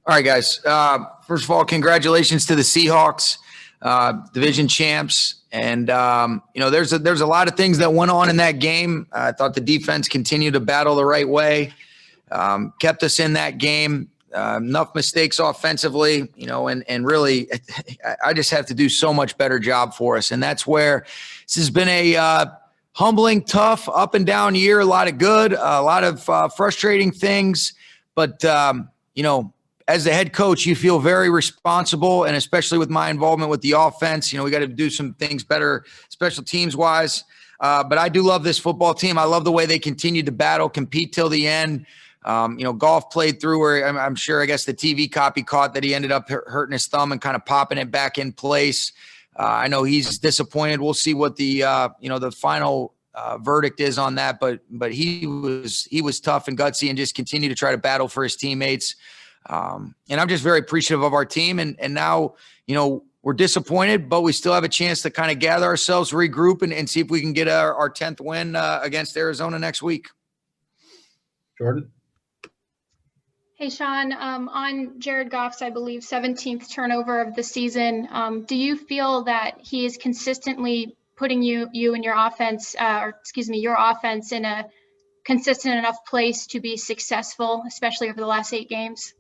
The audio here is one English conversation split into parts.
All right, guys. First of all, congratulations to the Seahawks, division champs. And, there's a lot of things that went on in that game. I thought the defense continued to battle the right way, kept us in that game. Enough mistakes offensively, and really, I just have to do so much better job for us. And that's where this has been a humbling, tough, up and down year. A lot of good, a lot of frustrating things. But, as the head coach, you feel very responsible, and especially with my involvement with the offense, we got to do some things better, special teams wise. But I do love this football team. I love the way they continue to battle, compete till the end. Goff played through where I'm sure, I guess the TV copy caught that he ended up hurting his thumb and kind of popping it back in place. I know he's disappointed. We'll see what the final verdict is on that, but he was tough and gutsy and just continued to try to battle for his teammates. And I'm just very appreciative of our team. And now, we're disappointed, but we still have a chance to kind of gather ourselves, regroup, and see if we can get our 10th win against Arizona next week. Jordan? Hey, Sean, on Jared Goff's, I believe, 17th turnover of the season, do you feel that he is consistently putting you and your offense, your offense in a consistent enough place to be successful, especially over the last 8 games?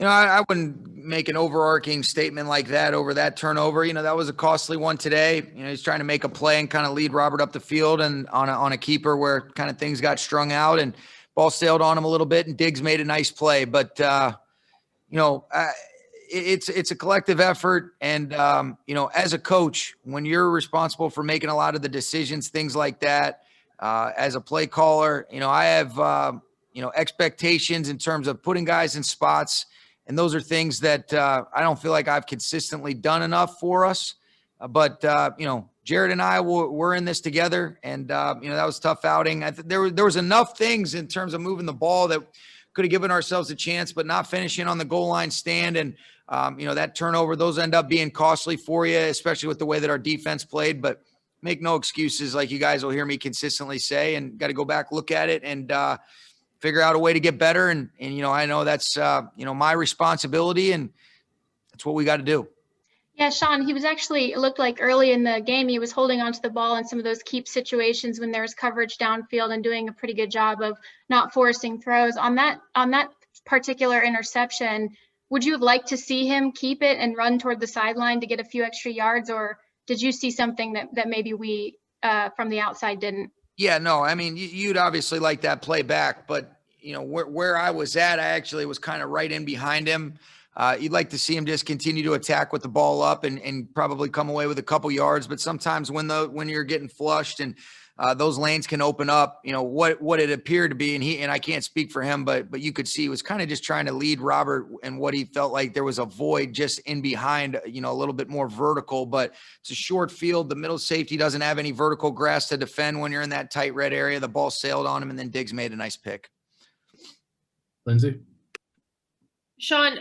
I wouldn't make an overarching statement like that over that turnover. That was a costly one today. He's trying to make a play and kind of lead Robert up the field and on a keeper where kind of things got strung out and ball sailed on him a little bit, and Diggs made a nice play. But, it's a collective effort. And, as a coach, when you're responsible for making a lot of the decisions, things like that, as a play caller, I have, expectations in terms of putting guys in spots. And those are things that I don't feel like I've consistently done enough for us. But Jared and I we're in this together, and that was a tough outing. There was enough things in terms of moving the ball that could have given ourselves a chance, but not finishing on the goal line stand. And that turnover, those end up being costly for you, especially with the way that our defense played. But make no excuses, like you guys will hear me consistently say, and got to go back, look at it, and figure out a way to get better. And I know that's my responsibility, and that's what we got to do. Yeah, Sean, it looked like early in the game, he was holding onto the ball in some of those keep situations when there's coverage downfield and doing a pretty good job of not forcing throws. On that particular interception, would you have liked to see him keep it and run toward the sideline to get a few extra yards, or did you see something that maybe we from the outside didn't? Yeah, no, I mean, you'd obviously like that play back, but where I was at, I actually was kind of right in behind him. You'd like to see him just continue to attack with the ball up and probably come away with a couple yards. But sometimes when you're getting flushed and those lanes can open up, what it appeared to be, and I can't speak for him, but you could see he was kind of just trying to lead Robert, and what he felt like there was a void just in behind, a little bit more vertical. But it's a short field. The middle safety doesn't have any vertical grass to defend when you're in that tight red area. The ball sailed on him, and then Diggs made a nice pick. Lindsay? Sean,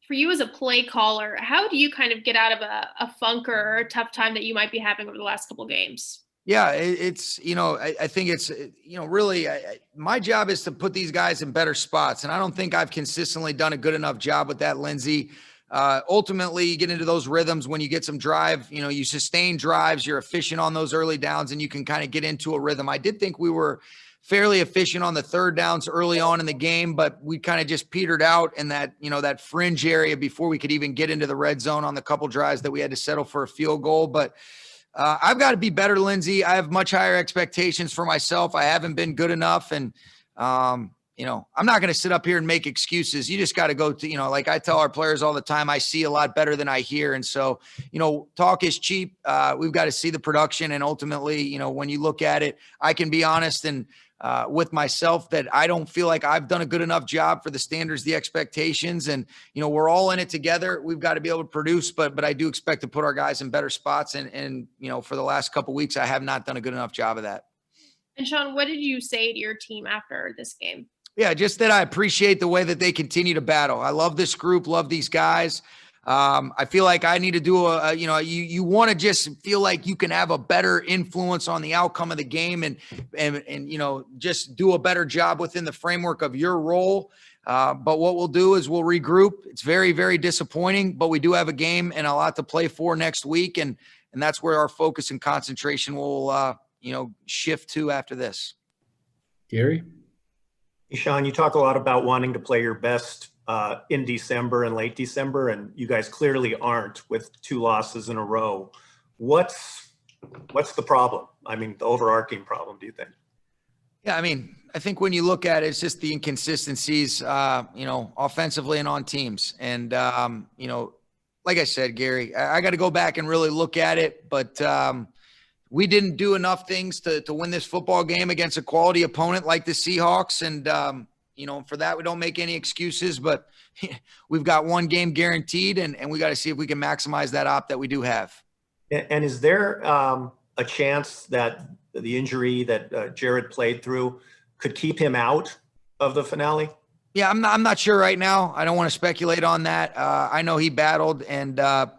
for you as a play caller, how do you kind of get out of a funk or a tough time that you might be having over the last couple of games? Yeah, it's, I think it's, really my job is to put these guys in better spots. And I don't think I've consistently done a good enough job with that, Lindsay. Ultimately, you get into those rhythms when you get some drive, you sustain drives, you're efficient on those early downs, and you can kind of get into a rhythm. I did think we were fairly efficient on the third downs early on in the game, but we kind of just petered out in that, that fringe area before we could even get into the red zone on the couple drives that we had to settle for a field goal. But I've got to be better, Lindsay. I have much higher expectations for myself. I haven't been good enough. And, I'm not going to sit up here and make excuses. You just got to go to, like I tell our players all the time, I see a lot better than I hear. And so, talk is cheap. We've got to see the production. And ultimately, when you look at it, I can be honest and with myself that I don't feel like I've done a good enough job for the standards, the expectations, and, we're all in it together. We've got to be able to produce, but I do expect to put our guys in better spots. And for the last couple of weeks, I have not done a good enough job of that. And Sean, what did you say to your team after this game? Yeah, just that I appreciate the way that they continue to battle. I love this group, love these guys. I feel like I need to do you want to just feel like you can have a better influence on the outcome of the game and just do a better job within the framework of your role. But what we'll do is we'll regroup. It's very, very disappointing, but we do have a game and a lot to play for next week. And that's where our focus and concentration will, shift to after this. Gary? Hey, Sean, you talk a lot about wanting to play your best in December and late December, and you guys clearly aren't with 2 losses in a row. What's the problem? I mean, the overarching problem, do you think? Yeah, I mean, I think when you look at it, it's just the inconsistencies, offensively and on teams. And, like I said, Gary, I got to go back and really look at it. But we didn't do enough things to win this football game against a quality opponent like the Seahawks. And, for that, we don't make any excuses. But we've got one game guaranteed, and we got to see if we can maximize that op that we do have. And is there a chance that the injury that Jared played through could keep him out of the finale? Yeah, I'm not sure right now. I don't want to speculate on that. I know he battled, and I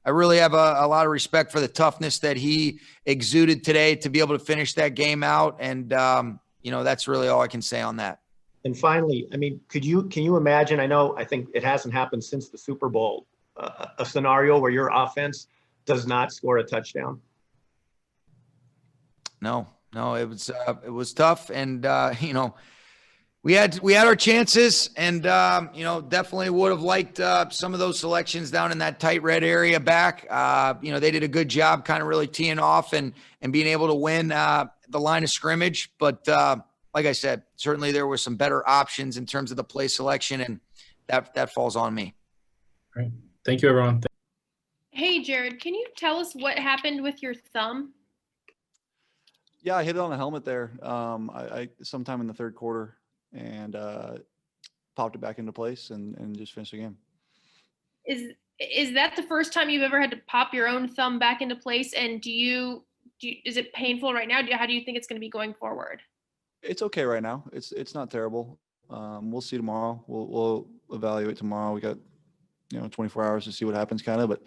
really have a lot of respect for the toughness that he exuded today to be able to finish that game out. And, that's really all I can say on that. And finally, I mean, can you imagine, I think it hasn't happened since the Super Bowl, a scenario where your offense does not score a touchdown? No, it was tough. And, we had our chances, and, definitely would have liked some of those selections down in that tight red area back. They did a good job kind of really teeing off and being able to win the line of scrimmage. But like I said, certainly there were some better options in terms of the play selection, and that falls on me. All right. Thank you, everyone. Hey, Jared, can you tell us what happened with your thumb? Yeah, I hit it on the helmet there. I sometime in the third quarter, and popped it back into place and just finished the game. Is that the first time you've ever had to pop your own thumb back into place? And is it painful right now? How do you think it's going to be going forward? It's okay right now. It's not terrible. We'll see tomorrow. We'll evaluate tomorrow. We got 24 hours to see what happens, kind of. But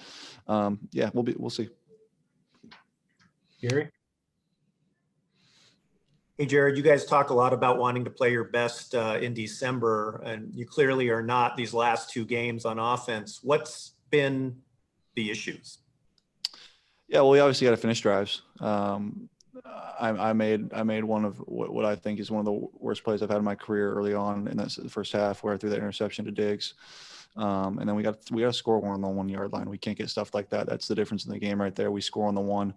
we'll see. Gary? Hey, Jared, you guys talk a lot about wanting to play your best in December, and you clearly are not these last 2 games on offense. What's been the issues? Yeah, well, we obviously got to finish drives. I made one of what I think is one of the worst plays I've had in my career early on, and that's the first half where I threw that interception to Diggs. And then we got to score one on the 1 yard line. We can't get stuff like that. That's the difference in the game right there. We score on the 1.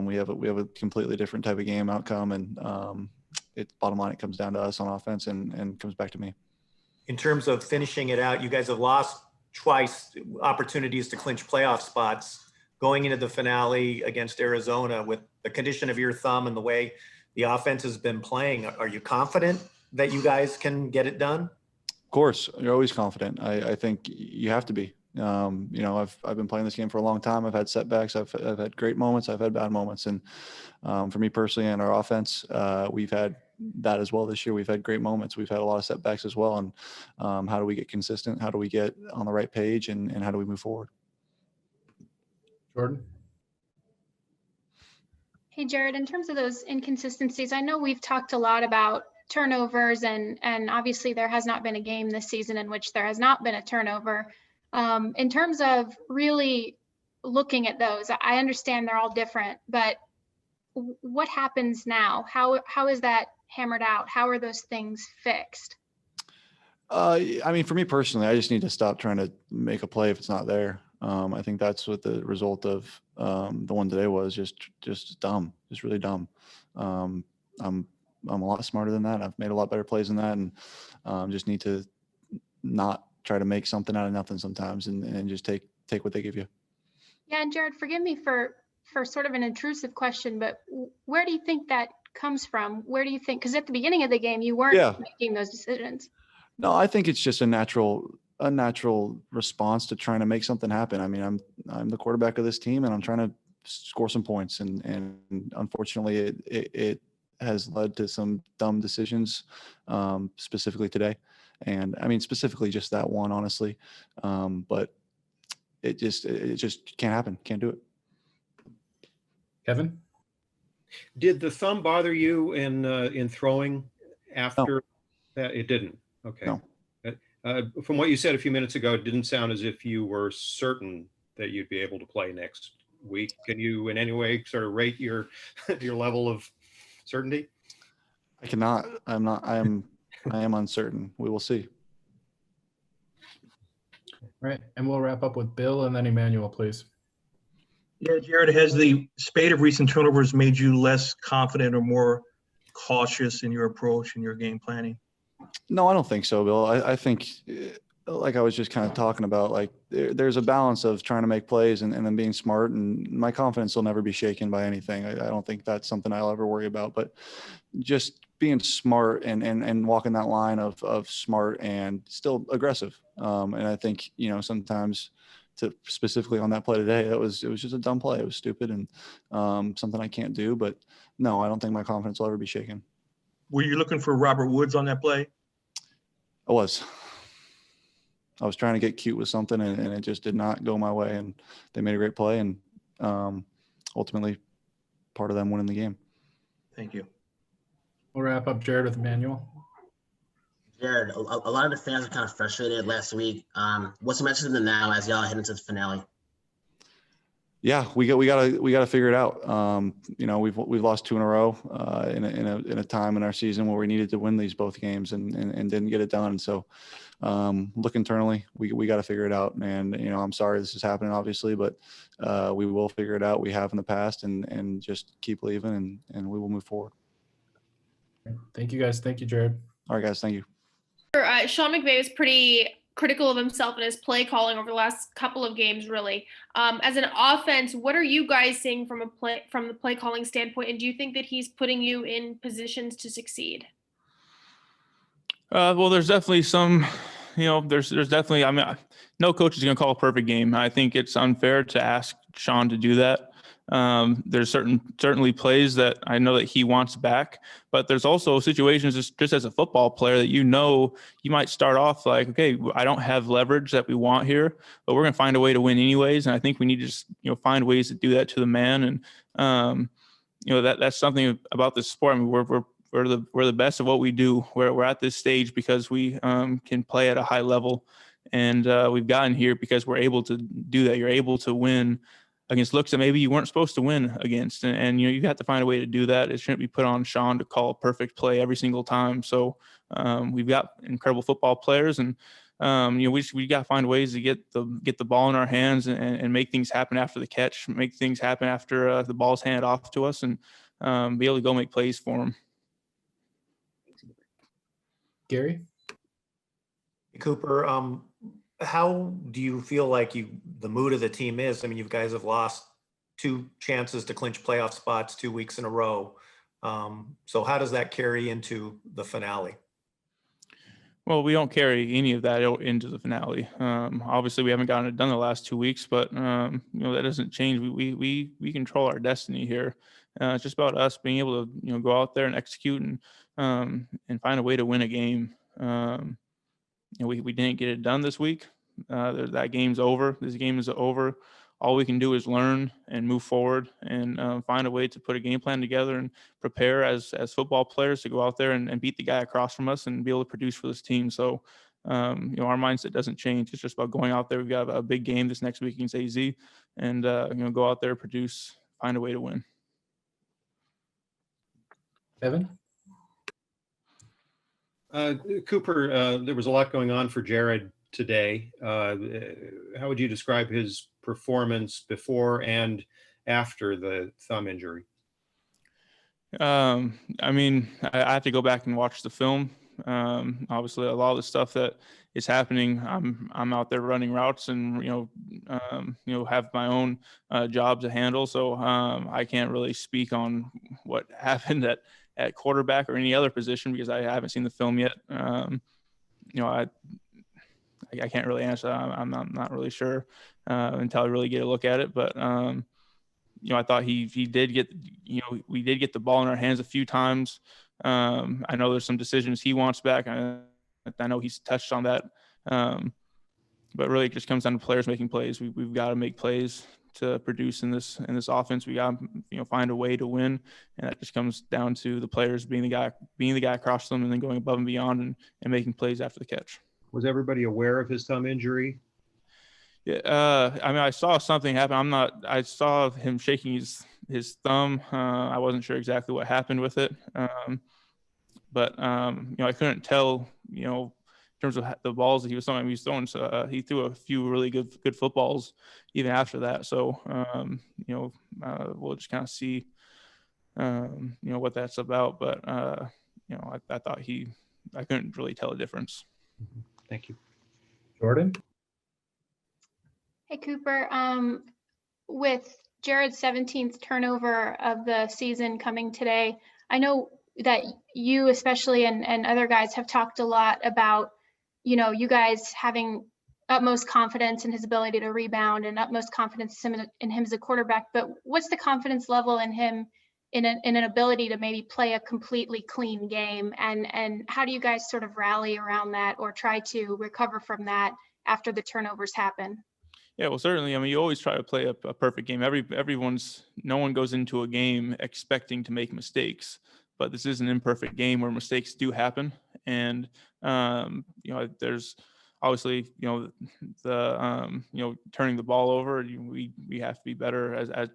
We have a completely different type of game outcome, and bottom line, it comes down to us on offense and comes back to me. In terms of finishing it out, you guys have lost twice opportunities to clinch playoff spots going into the finale against Arizona with the condition of your thumb and the way the offense has been playing. Are you confident that you guys can get it done? Of course, you're always confident. I think you have to be. I've been playing this game for a long time. I've had setbacks. I've had great moments. I've had bad moments. And for me personally and our offense, we've had that as well this year. We've had great moments. We've had a lot of setbacks as well. And how do we get consistent? How do we get on the right page? And how do we move forward? Jordan? Hey, Jared, in terms of those inconsistencies, I know we've talked a lot about turnovers, and obviously there has not been a game this season in which there has not been a turnover. In terms of really looking at those, I understand they're all different, but what happens now? How is that hammered out? How are those things fixed? I mean, for me personally, I just need to stop trying to make a play if it's not there. I think that's what the result of the one today was, just dumb, just really dumb. I'm a lot smarter than that. I've made a lot better plays than that, and just need to not try to make something out of nothing sometimes, and just take what they give you. Yeah, and Jared, forgive me for sort of an intrusive question, but where do you think that comes from? Where do you think? Because at the beginning of the game, you weren't making those decisions. No, I think it's just a natural response to trying to make something happen. I mean, I'm the quarterback of this team, and I'm trying to score some points, and unfortunately, it has led to some dumb decisions, specifically today. And I mean, specifically just that one, honestly. But it just can't happen. Can't do it. Kevin? Did the thumb bother you in throwing after that? It didn't. Okay. No. From what you said a few minutes ago, it didn't sound as if you were certain that you'd be able to play next week. Can you in any way sort of rate your your level of certainty? I cannot. I'm not. I am uncertain. We will see. All right. And we'll wrap up with Bill and then Emmanuel, please. Yeah, Jared, has the spate of recent turnovers made you less confident or more cautious in your approach and your game planning? No, I don't think so, Bill. I think, like I was just kind of talking about, like there's a balance of trying to make plays and then being smart. And my confidence will never be shaken by anything. I don't think that's something I'll ever worry about. But just being smart and walking that line of smart and still aggressive. And I think, sometimes specifically on that play today, it was just a dumb play. It was stupid and something I can't do. But no, I don't think my confidence will ever be shaken. Were you looking for Robert Woods on that play? I was trying to get cute with something and it just did not go my way. And they made a great play and ultimately part of them winning the game. Thank you. We'll wrap up, Jared, with Emmanuel. Jared, a lot of the fans were kind of frustrated last week. What's the message to them now as y'all head into the finale? Yeah, we gotta figure it out. We've lost 2 in a row in a time in our season where we needed to win both games and didn't get it done. So look internally, we got to figure it out. And I'm sorry this is happening, obviously, but we will figure it out. We have in the past, and just keep believing, and we will move forward. Thank you, guys. Thank you, Jared. All right, guys. Thank you. Sean McVay was pretty critical of himself and his play calling over the last couple of games, really. As an offense, what are you guys seeing from the play calling standpoint, and do you think that he's putting you in positions to succeed? Well, there's definitely some, there's definitely, no coach is going to call a perfect game. I think it's unfair to ask Sean to do that. There's certainly plays that I know that he wants back, but there's also situations just as a football player that you might start off like, okay, I don't have leverage that we want here, but we're going to find a way to win anyways. And I think we need to just, find ways to do that to the man. And, that's something about this sport. I mean, we're the best of what we do. We're at this stage because we can play at a high level, and we've gotten here because we're able to do that. You're able to win against looks that maybe you weren't supposed to win against. And you have to find a way to do that. It shouldn't be put on Sean to call a perfect play every single time. So we've got incredible football players, and we got to find ways to get the ball in our hands and make things happen after the catch, make things happen after the ball's handed off to us, and be able to go make plays for them. Gary? Cooper, how do you feel like the mood of the team is? I mean, you guys have lost 2 chances to clinch playoff spots 2 weeks in a row. So how does that carry into the finale? Well, we don't carry any of that into the finale. Obviously, we haven't gotten it done the last 2 weeks, but that doesn't change. We control our destiny here. It's just about us being able to go out there and execute and find a way to win a game. We didn't get it done this week. That game's over. This game is over. All we can do is learn and move forward and find a way to put a game plan together and prepare as football players to go out there and beat the guy across from us and be able to produce for this team. So, our mindset doesn't change. It's just about going out there. We've got a big game this next week against AZ, and go out there, produce, find a way to win. Evan? Cooper, there was a lot going on for Jared today. How would you describe his performance before and after the thumb injury? I have to go back and watch the film. Obviously, a lot of the stuff that is happening, I'm out there running routes and have my own job to handle. So I can't really speak on what happened at quarterback or any other position because I haven't seen the film yet. I can't really answer that. I'm not really sure until I really get a look at it. But I thought he did get we did get the ball in our hands a few times. I know there's some decisions he wants back. I know he's touched on that. But really, it just comes down to players making plays. We've got to make plays to produce in this offense. We got to find a way to win, and that just comes down to the players being the guy across them, and then going above and beyond and making plays after the catch. Was everybody aware of his thumb injury? Yeah, I mean, I saw something happen. I saw him shaking his thumb. I wasn't sure exactly what happened with it. But I couldn't tell, in terms of the balls that he was throwing. He was throwing, he threw a few really good footballs even after that. So, we'll just kind of see, what that's about. But, I thought I couldn't really tell a difference. Thank you. Jordan? Hey, Cooper. With Jared's 17th turnover of the season coming today, I know that you especially and other guys have talked a lot about, you guys having utmost confidence in his ability to rebound and utmost confidence in him as a quarterback. But what's the confidence level in him in an ability to maybe play a completely clean game? And how do you guys sort of rally around that or try to recover from that after the turnovers happen? Yeah, well, certainly. I mean, you always try to play a perfect game. No one goes into a game expecting to make mistakes, but this is an imperfect game where mistakes do happen. And, there's obviously, turning the ball over, we have to be better as a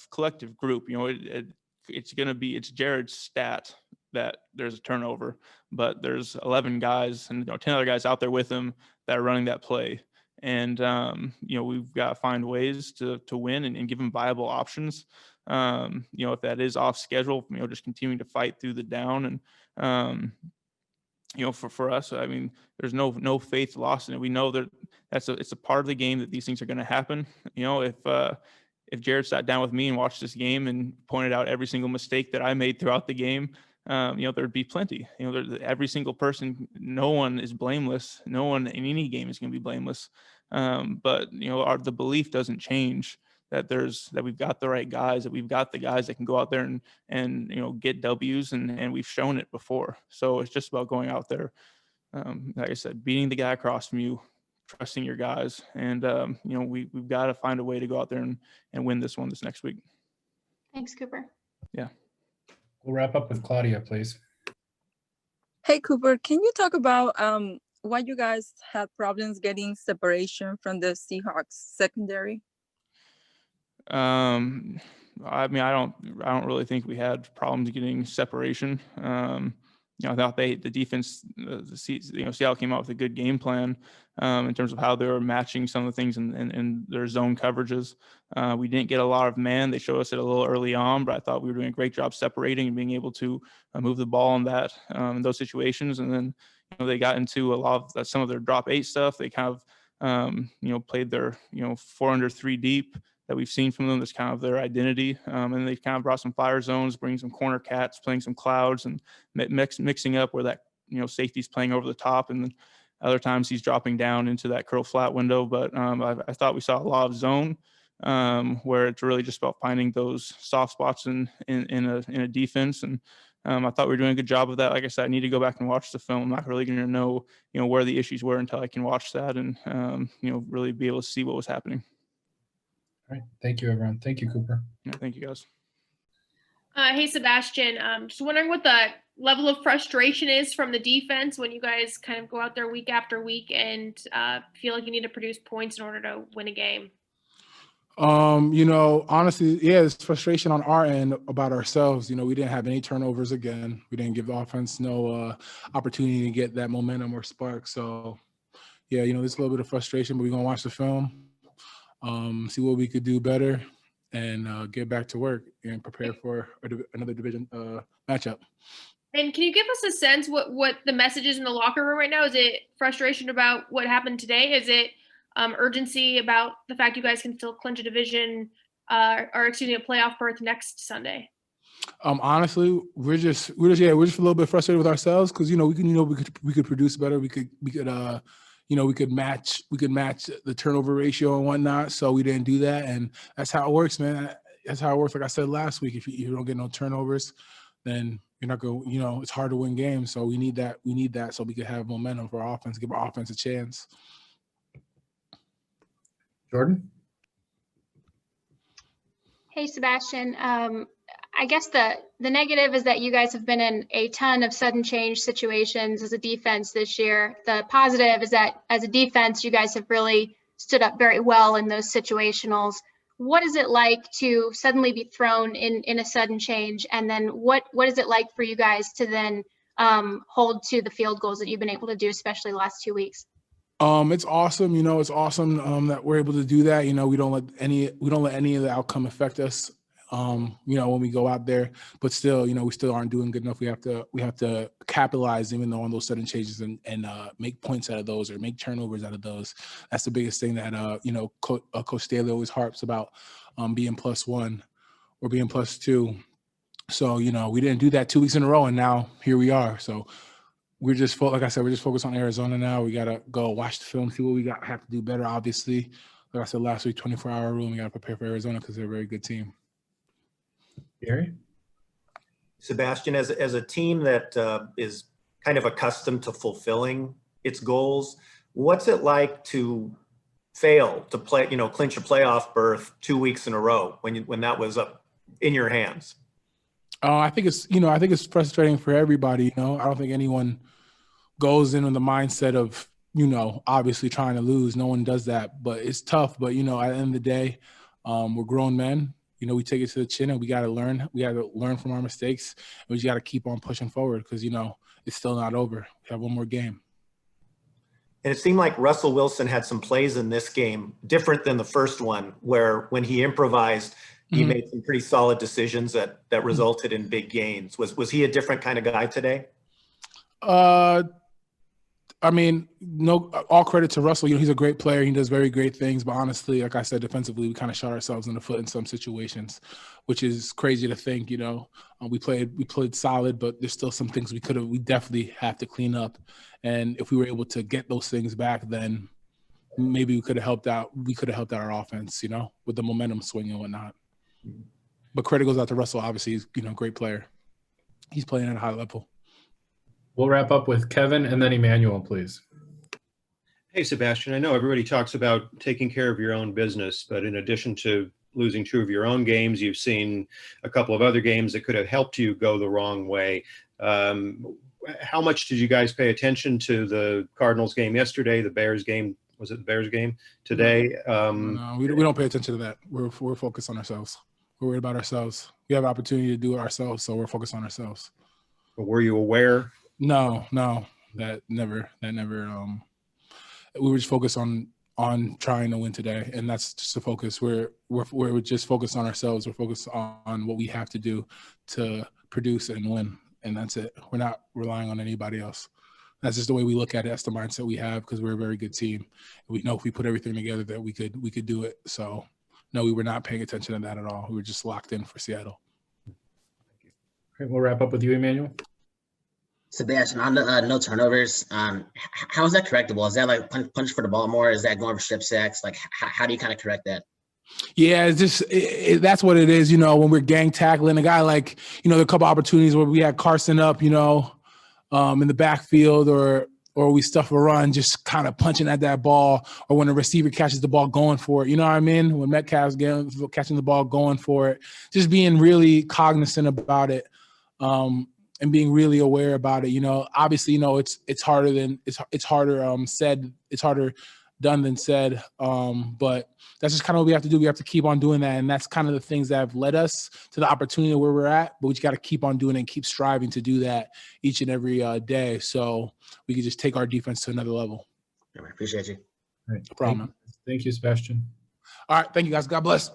collective group. It's Jared's stat that there's a turnover, but there's 11 guys and 10 other guys out there with him that are running that play. And, we've got to find ways to win and give them viable options. If that is off schedule, just continuing to fight through the down. And, for us, I mean, there's no faith lost in it. We know that it's a part of the game that these things are going to happen. If Jared sat down with me and watched this game and pointed out every single mistake that I made throughout the game, there'd be plenty. Every single person, no one is blameless. No one in any game is going to be blameless. But the belief doesn't change that we've got the right guys, that we've got the guys that can go out there and get W's, and we've shown it before. So it's just about going out there, like I said, beating the guy across from you, trusting your guys, and we've got to find a way to go out there and win this one this next week. Thanks, Cooper. Yeah. We'll wrap up with Claudia, please. Hey, Cooper, can you talk about why you guys had problems getting separation from the Seahawks secondary? I mean, I don't really think we had problems getting separation. I thought the defense, Seattle came out with a good game plan in terms of how they were matching some of the things in their zone coverages. We didn't get a lot of man. They showed us it a little early on, but I thought we were doing a great job separating and being able to move the ball in those situations. And then, they got into a lot of some of their drop 8 stuff. They kind of, played their, 4 under 3 deep that we've seen from them. That's kind of their identity. And they've kind of brought some fire zones, bringing some corner cats, playing some clouds, and mixing up where that, safety's playing over the top. And then other times he's dropping down into that curl flat window. But I thought we saw a lot of zone where it's really just about finding those soft spots in a defense. And I thought we were doing a good job of that. Like I said, I need to go back and watch the film. I'm not really going to know, where the issues were until I can watch that and, really be able to see what was happening. All right. Thank you, everyone. Thank you, Cooper. Yeah, thank you, guys. Hey, Sebastian. Just wondering what the level of frustration is from the defense when you guys kind of go out there week after week and feel like you need to produce points in order to win a game. Honestly, yeah, it's frustration on our end about ourselves. We didn't have any turnovers again. We didn't give the offense no opportunity to get that momentum or spark. So, yeah, there's a little bit of frustration, but we're going to watch the film. See what we could do better, and get back to work and prepare for another division matchup. And can you give us a sense what the message is in the locker room right now? Is it frustration about what happened today? Is it urgency about the fact you guys can still clinch a division a playoff berth next Sunday? Honestly, we're just a little bit frustrated with ourselves because we could produce better. We could match the turnover ratio and whatnot. So we didn't do that, and that's how it works, man. That's how it works. Like I said last week, if you don't get no turnovers, then you're not going. It's hard to win games. So we need that. We need that so we can have momentum for our offense, give our offense a chance. Jordan? Hey, Sebastian. I guess the negative is that you guys have been in a ton of sudden change situations as a defense this year. The positive is that as a defense, you guys have really stood up very well in those situationals. What is it like to suddenly be thrown in a sudden change? And then what is it like for you guys to then hold to the field goals that you've been able to do, especially the last 2 weeks? It's awesome. It's awesome that we're able to do that. We don't let any of the outcome affect us. When we go out there, but still, we still aren't doing good enough. We have to capitalize, even though on those sudden changes and make points out of those or make turnovers out of those. That's the biggest thing that, Coach Staley always harps about, being +1 or being +2. So, we didn't do that 2 weeks in a row, and now here we are. So we're just, like I said, we're just focused on Arizona now. We got to go watch the film, see what we have to do better, obviously. Like I said last week, 24-hour rule, we got to prepare for Arizona because they're a very good team. Gary? Sebastian, as a team that is kind of accustomed to fulfilling its goals, what's it like to fail to play, clinch a playoff berth 2 weeks in a row when that was up in your hands? I think it's frustrating for everybody. I don't think anyone goes in with the mindset of, obviously trying to lose. No one does that, but it's tough. But, at the end of the day, we're grown men. We take it to the chin and we got to learn. We got to learn from our mistakes. We just got to keep on pushing forward because, it's still not over. We have one more game. And it seemed like Russell Wilson had some plays in this game different than the first one, where when he improvised, he made some pretty solid decisions that resulted in big gains. Was he a different kind of guy today? No, all credit to Russell. He's a great player. He does very great things. But honestly, like I said, defensively, we kind of shot ourselves in the foot in some situations, which is crazy to think. We played solid, but there's still some things we definitely have to clean up. And if we were able to get those things back, then maybe we could have helped out. We could have helped out our offense, with the momentum swing and whatnot. But credit goes out to Russell. Obviously, he's a great player. He's playing at a high level. We'll wrap up with Kevin and then Emmanuel, please. Hey, Sebastian, I know everybody talks about taking care of your own business, but in addition to losing 2 of your own games, you've seen a couple of other games that could have helped you go the wrong way. How much did you guys pay attention to the Cardinals game yesterday, the Bears game? Was it the Bears game today? No, we don't pay attention to that. We're focused on ourselves. We're worried about ourselves. We have an opportunity to do it ourselves, so we're focused on ourselves. But were you aware? No, that never. We were just focused on trying to win today, and that's just the focus. We're just focused on ourselves. We're focused on what we have to do to produce and win, and that's it. We're not relying on anybody else. That's just the way we look at it. That's the mindset we have because we're a very good team. We know if we put everything together that we could do it. So, no, we were not paying attention to that at all. We were just locked in for Seattle. Okay, we'll wrap up with you, Emmanuel. Sebastian, on the no turnovers, how is that correctable? Is that like punch for the ball more? Is that going for strip sacks? Like, how do you kind of correct that? Yeah, it's just that's what it is. When we're gang tackling a guy, like there are a couple opportunities where we had Carson up, in the backfield, or we stuff a run, just kind of punching at that ball, or when a receiver catches the ball going for it. You know what I mean? When Metcalf's catching the ball going for it, just being really cognizant about it. And being really aware about it, obviously, it's harder done than said. But that's just kind of what we have to do. We have to keep on doing that. And that's kind of the things that have led us to the opportunity where we're at, but we just got to keep on doing it and keep striving to do that each and every day. So we can just take our defense to another level. I appreciate you. All right. No problem. Thank you, Sebastian. All right. Thank you guys. God bless.